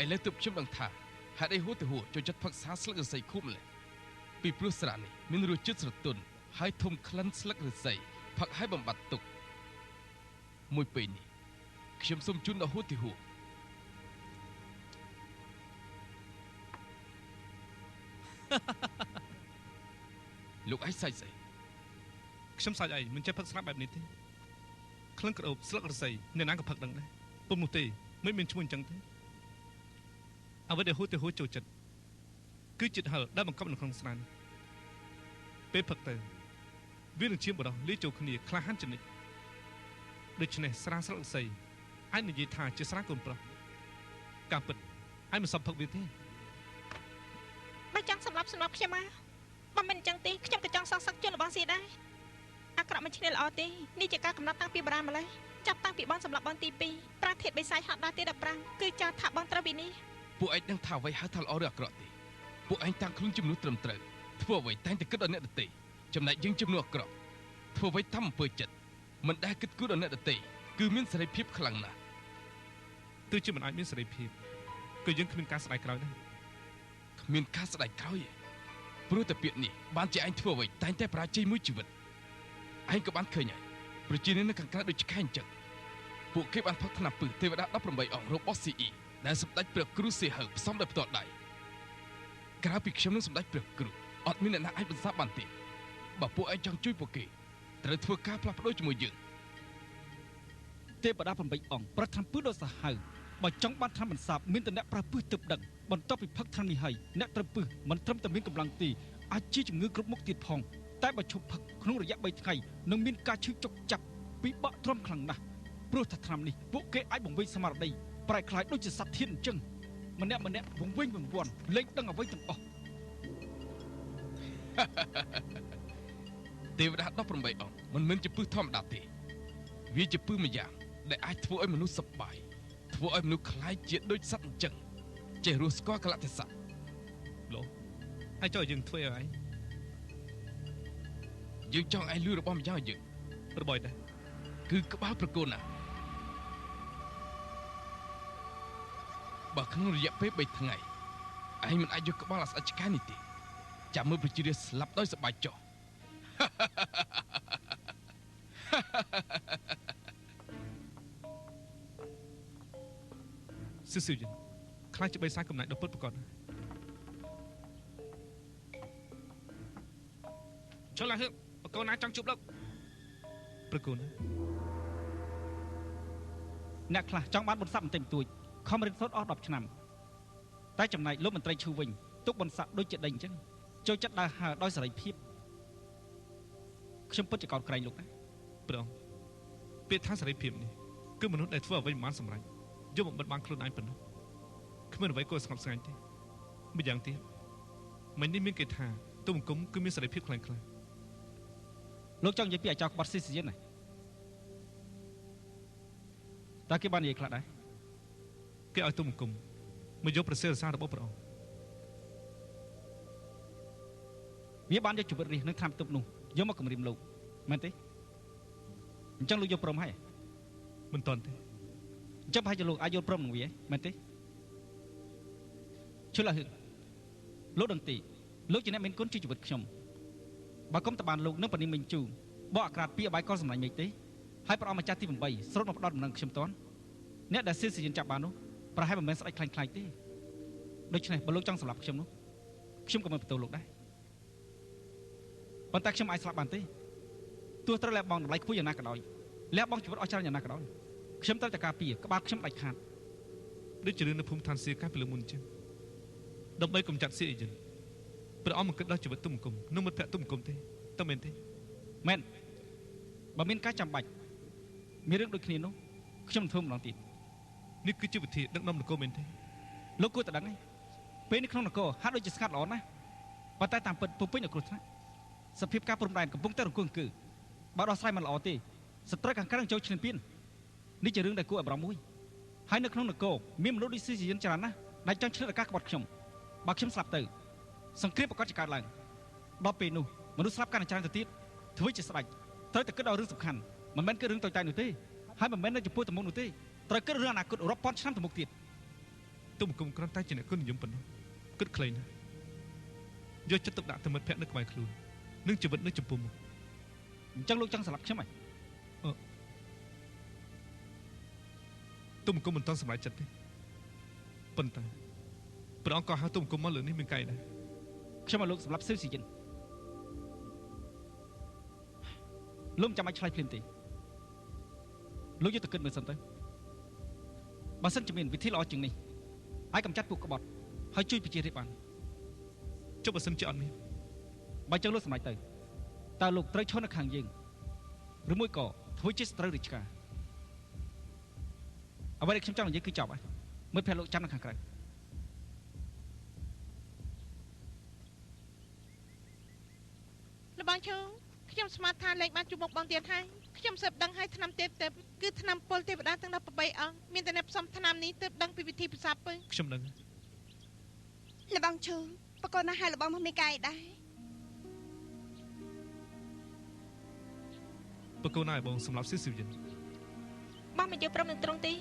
ឥឡូវទើបខ្ញុំដឹងថាហេតុអីហួតទៅហួចូលចិត្តផឹកសាស្លឹករស័យខូម្ល៉េះពីព្រោះស្រានេះមានរសជាតិស្រទន់ហើយធំក្លិនស្លឹករស័យផឹកឲ្យបំបត្តិទុក្ខមួយពេលនេះខ្ញុំសូមជូនដល់ហួតទៅហួលោកឯងសាច់ស្អីខ្ញុំសាច់អីមិនចេះផឹកស្រាប់បែបនេះទេក្លិនក្រអូបស្លឹករស័យអ្នកណាក៏ផឹកដឹងដែរពុំនោះទេមិនមានឈ្មោះអញ្ចឹងទេអ្វីដែលហួតទៅហួចូលចិត្តគឺចិត្តហឹលដែលបង្កប់នៅក្នុងស្រានេះពេលផឹកទៅវានឹងឈាមបរោះលាយចូលគ្នាក្លាហានចនិចដូច្នេះស្រាស្លឹករស័យអាចនិយាយថាជាស្រាកូនប្រុសការពិតអាចមិនសមផឹកវាទេបើចង់សម្រាប់ខ្ញុំមកបើមិនអញ្ចឹងទេខ្ញុំក៏ចង់សងសឹកជនរបស់ស៊ីដែរអាក្រក់មិនឈ្នះល្អទេនេះជាការកំណត់តាំងពីបុរាណម្ល៉េះចាប់តាំងពីបងសម្រាប់បងទី2ប្រាធាតបិសាយហត់ដល់ទី15គឺចោទថាបងត្រូវពីនេះពួកឯងដឹងថាអ្វីហៅថាល្អឬអាក្រក់ទេពួកឯងតាំងខ្លួនជំនួសត្រឹមត្រូវធ្វើអ្វីតែងតែគិតដល់អ្នកដទៃចំណែកយើងជំនួសអាក្រក់ធ្វើអ្វីតាមអំពើចិត្តមិនដែលគិតគូរដល់អ្នកដទៃគឺមានសេរីភាពខ្លាំងណាស់ទោះជាមិនអាចមានសេរីភាពក៏យើងគ្មានការស្ដាយក្រោយដែរគ្មានការស្ដាយក្រោយព្រោះតែពាក្យនេះបានជាឯងធ្វើអ្វីតែងតែប្រាជ័យមួយជីវិតឯងក៏បានឃើញហើយប្រជាជននៅខាងក្រៅដូចឆ្កែអញ្ចឹងពួកគេបានផឹកថ្នាំពឹសទេវតា18អង្គរបស់ CE ដែលសម្ដេចព្រះគ្រូសៀហឹលផ្សំដោយផ្ទាល់ដៃក្រៅពីខ្ញុំនឹងសម្ដេចព្រះគ្រូអត់មានអ្នកណាអាចបន្សាបបានទេបើពួកឯងចង់ជួយពួកគេត្រូវធ្វើការផ្លាស់ប្ដូរជាមួយយើងទេវតា8អង្គប្រថ្នាំពឹសដល់សាហាវបើចង់បានថ្នាំបន្សាបមានតែអ្នកប្រើពឹសទើបដឹងបន្ទាប់ពីផឹកថ្នាំនេះហើយអ្នកត្រូវពឹសមិនត្រឹមតែមានកម្លាំងទេអាចជាជំងឺគ្រប់មុខទៀតផងតែបើឈប់ផឹកក្នុងរយៈ3ថ្ងៃនឹងមានការឈឺចុកចាប់ពិបាកទ្រាំខ្លាំងណាស់ព្រោះថាថ្នាំនេះពួកគេអាចបង្វេងស្មារតីប្រែក្លាយដូចជាសត្វធានអញ្ចឹងម្នាក់បង្វេងបង្វាន់លែងដឹងអ្វីទាំងអស់ទេវតា18អង្គមិនមែនជាពឹសធម្មតាទេវាជាពឹសម្យ៉ាងដែលអាចធ្វើឲ្យមនុស្សសប្បាយធ្វើឲ្យមនុស្សខ្លាចជាដូចសត្វអញ្ចឹងចេះរស់ស្គាល់កលៈទេសៈលោកហើយចុះយើងធ្វើអីយើងចង់ឲ្យលឺរបស់ម្យ៉ាងយើងរបបដែរគឺក្បាលប្រកូនណាបើក្នុងរយៈពេល3ថ្ងៃឯងមិនអាចយកក្បាលអាស្អិតឆ្កែនេះទេចាំមើលប្រជារាស្ត្រស្លាប់ដោយសប្បាយចុះស៊ឺយើងខ្លាចជាបិសាចកំណាចដល់ពុតប្រកបចូលឡើងហឹកប្រកូនណាចង់ជួបលោកប្រកូនអ្នកខ្លះចង់បានបុណ្យស័ក្តិបន្តិចបន្តួចខំរៀនសូត្រអស់10ឆ្នាំតែចំណែកលោកមន្ត្រីឈឺវិញទុកបុណ្យស័ក្តិដូចជាដេញអញ្ចឹងចូលចិត្តដើរហើរដោយសេរីភាពខ្ញុំពិតជាកោតក្រែងលោកណាព្រះអង្គពាក្យថាសេរីភាពនេះគឺមនុស្សដែលធ្វើអ្វីមិនបានសម្រេចយកមកបិទបាំងខ្លួនឯងប៉ុណ្ណោះគ្មានអ្វីគួរស្ងប់ស្ងាត់ទេម្យ៉ាងទៀតមិននេះមានគេថាទូបង្គំគឺមានសេរីភាពខ្លាំងៗលោកចង់និយាយពីអាចោរក្បត់ស៊ីសយិនណាតើគេបាននិយាយខ្លះដែរគេឲ្យទូបង្គំមកយកប្រសិទ្ធសាររបស់ព្រះអង្គវាបានយកជីវិតនេះនឹងថ្នាំទប់នោះយកមកគំរាមលោកមែនទេអញ្ចឹងលោកយកព្រមហើយមិនតន់ទេអញ្ចឹងប្រហែលជាលោកអាចយល់ព្រមនឹងវាមែនទេជឿឡើយលោកដឹងទេលោកជាអ្នកមានគុណជាជីវិតខ្ញុំបើគុំតបានលោកនឹងប៉ានីមិញជូបកអាក្រាតពីអបាយកលសម្លាញ់មេឃទេហើយព្រះអង្គម្ចាស់ទី8ស្រុតមកផ្ដោតដំណឹងខ្ញុំតន់អ្នកដែលស៊ីសយិនចាប់បាននោះប្រហែលមិនមែនស្ដេចខ្លាញ់ទេដូច្នេះបើលោកចង់សម្លាប់ខ្ញុំនោះខ្ញុំក៏មិនបន្ទោសលោកដែរប៉ុន្តែខ្ញុំអាចស្លាប់បានទេទោះត្រូវលះបង់តម្លៃខ្ពស់យ៉ាងណាក៏ដោយលះបង់ជីវិតអស់ច្រើនយ៉ាងណាក៏ដោយខ្ញុំត្រូវតែការពារក្បាលខ្ញុំដាច់ខាតដូចជារឿងនៅភូមិឋានសៀកាលពីលើមុនអញ្ចឹងដើម្បីកម្ចាត់សៀយិនព្រះអង្គមិនគិតដល់ជីវិតទុំគុំនិងមិត្តភក្តិទុំគុំទេតើមែនទេមែនបើមានការចាំបាច់មានរឿងដូចគ្នានោះខ្ញុំនឹងធ្វើម្ដងទៀតនេះគឺជាវិធីដឹកនាំនគរមែនទេលោកគួរតែដឹងឯងពេលនេះក្នុងនគរហាក់ដូចជាស្ងាត់ល្អណាស់ប៉ុន្តែតាមពិតពុពេញអគ្រោះថ្នាក់សភាពការព្រំដែនកំពុងតែរង្គោះគឺបើដោះស្រាយមិនល្អទេសត្រូវខាងក្រៅនឹងចូលឈ្លានពាននេះជារឿងដែលគួរឲ្យបារម្ភមួយហើយនៅក្នុងនគរមានមនុស្សដូចស៊ីសយិនច្រើនណាស់ដែលចង់ឆ្លៀតឱកាសក្បត់ខ្ញុំបើខ្ញុំស្លាប់ទៅសង្គ្រាមប្រកាសជាកើតឡើងដល់ពេលនោះមនុស្សស្លាប់កាន់តែច្រើនទៅទៀតធ្វើជាស្ដេចត្រូវតែគិតដល់រឿងសំខាន់មិនមែនគឺរឿងតូចតាចនោះទេហើយមិនមែននៅចំពោះតមុំនោះទេ ត្រូវគិតរឿងអនាគតរាប់ពាន់ឆ្នាំទៅមុខទៀត ទុំគុំគ្រាន់តែជាអ្នកគុណនិយមប៉ុណ្ណោះគិតខ្លីណាស់យកចិត្តទុកដាក់ទៅមិត្តភក្តិនៅក្បែរខ្លួននិងជីវិតនៅចំពោះមុខ អញ្ចឹងលោកចង់ស្លាប់ខ្ញុំហ៎ ទុំគុំមិនតន់សម្រេចចិត្តទេប៉ុន្តែព្រះអង្គក៏ហៅទុំគុំមកលើនេះមានកែដែរ ខ្ញុំឲ្យលោកសម្លាប់ស៊ឺស៊ីយិនលោកចាំបាច់ឆ្លើយភ្លាមទេលោកយកទៅគិតមើលសិនទៅបើសិនជាមានវិធីល្អជាងនេះអាចកម្ចាត់ពួកក្បត់ហើយជួយប្រជារាស្ត្របាន ចុះបើសិនជាអត់មាន បើចឹងលោកសម្រេចទៅតើលោកត្រូវឈរនៅខាងយើងឬមួយក៏ធ្វើជាសត្រូវរាជការអ្វីដែលខ្ញុំចង់និយាយគឺចប់ហើយមើលភ័ក្រលោកចាំនៅខាងក្រៅ លបងឈូខ្ញុំស្មានថាលេងបានជួបមុខបងទៀតហើយខ្ញុំសើបដឹងហើយថ្នាំទេពគឺថ្នាំពលទេវតាទាំង18អង្គមានតែអ្នកផ្សំថ្នាំនេះទើបដឹងពីវិធីប្រសាពើ ខ្ញុំដឹង លបងឈូបកូនណាស់ហើយលបងមកមានកាយដែរ បកូនណាឲ្យបងសម្រាប់ស៊ីស៊ីវិន បងមិនយកព្រមនឹងត្រង់ទេ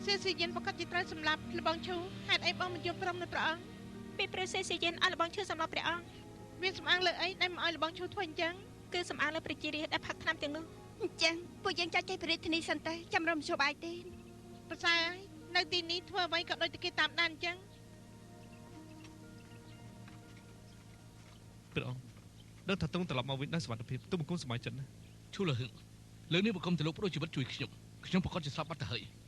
សេស៊ីយិនប្រកាសជាត្រូវសម្លាប់លបងឈូហេតុអីបងមិនយកព្រមនឹងព្រះអង្គពីព្រះសេស៊ីយិនឲ្យលបងឈូសម្លាប់ព្រះអង្គវាសំអាងលើអីដែលមិនឲ្យលបងឈូធ្វើអញ្ចឹងគឺសំអាងលើប្រជារាស្ត្រដែលផឹកថ្នាំទាំងនោះអញ្ចឹងពួកយើងចាច់ចេះព្រះរាជធានីសិនទៅចាំរំជប់អាយទេប្រសើរនៅទីនេះធ្វើអ្វីក៏ដូចតែគេតាមដានអញ្ចឹង ព្រះអង្គដឹងថាតុងត្រឡប់មកវិញដោយសុវត្ថិភាពទុំគុំសប្បាយចិត្តណាស់ ឈូលហឹងលើនេះបង្គំទៅលោកប្រូជីវិតជួយខ្ញុំប្រកាសជាស្លាប់បាត់ទៅ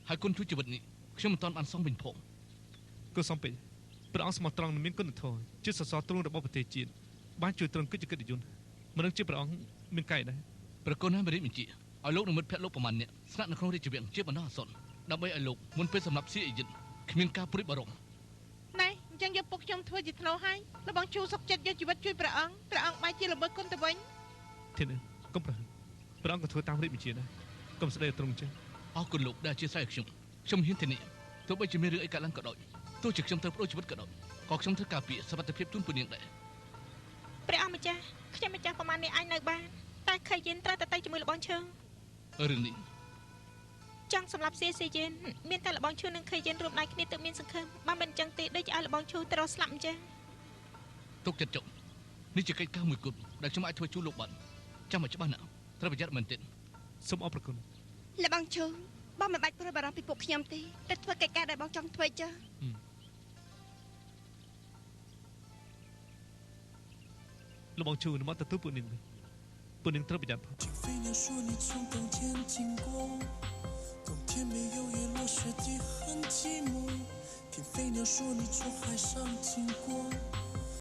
ហើយគុណជួយជីវិតនេះខ្ញុំមិនទាន់បានសងវិញផង គឺសំពេចព្រះអង្គស្មោះត្រង់និងមានគុណធម៌ជាសសរទ្រូងរបស់ប្រទេសជាតិបានជួយត្រង់កិច្ចកិត្តិយសមិននឹងជាព្រះអង្គមានកែដែរ ប្រកូនណាមេរិកបញ្ជាឲ្យលោកនឹងមិត្តភក្តិលោកប្រមាណអ្នកស្នាក់នៅក្នុងរាជវាំងជាបណ្ដោះអាសន្នដើម្បីឲ្យលោកមុនពេលសម្រាប់ស៊ីអេយិនគ្មានការព្រួយបារម្ភ ណែអញ្ចឹងយកពុកខ្ញុំធ្វើជាធ្នូហើយលបងឈូសុកចិត្តយកជីវិតជួយព្រះអង្គបែរជាល្មើសគុណទៅវិញ ធានាកុំប្រហែលព្រះអង្គក៏ធ្វើតាមរាជបញ្ជាដែរកុំស្ដីឲ្យត្រង់ចឹង អរគុណលោកដែលអធិស្ឋានខ្ញុំហ៊ានធានាទោះបីជាមានរឿងអីកើតឡើងក៏ដោយទោះជាខ្ញុំត្រូវប្រូជីវិតក៏ដោយក៏ខ្ញុំត្រូវការពារសុវត្ថិភាពជូនពលនាងដែរព្រះអង្គម្ចាស់ខ្ញុំម្ចាស់ប្រមាណនេះអាចនៅបានតែខៃយិនត្រូវតែជាមួយលបងឈើរឿងនេះចង់សម្រាប់ស៊ីយិនមានតែលបងឈើនិងខៃយិនរួមដៃគ្នាទើបមានសង្ឃឹមបើមិនអញ្ចឹងទេដូចជាឲ្យលបងឈើទៅរកស្លាប់អញ្ចឹងទុកចិត្តចុះនេះជាកិច្ចការមួយគត់ដែលខ្ញុំអាចធ្វើជួយលោកបានចាំមកច្បាស់ណាស់ត្រូវប្រយ័ត្នមែនទេ សូមអរព្រគុណ លបងឈូបងមិនបាច់ព្រួយបារម្ភពីពួកខ្ញុំទេតែធ្វើកិច្ចការដែលបងចង់ធ្វើចា លោកបងជួនមកទទួលពួកនាងត្រូវប្រយ័ត្នផង 飞鸟说你从冬天经过，冬天没有叶落，雪地很寂寞。听飞鸟说你从海上经过。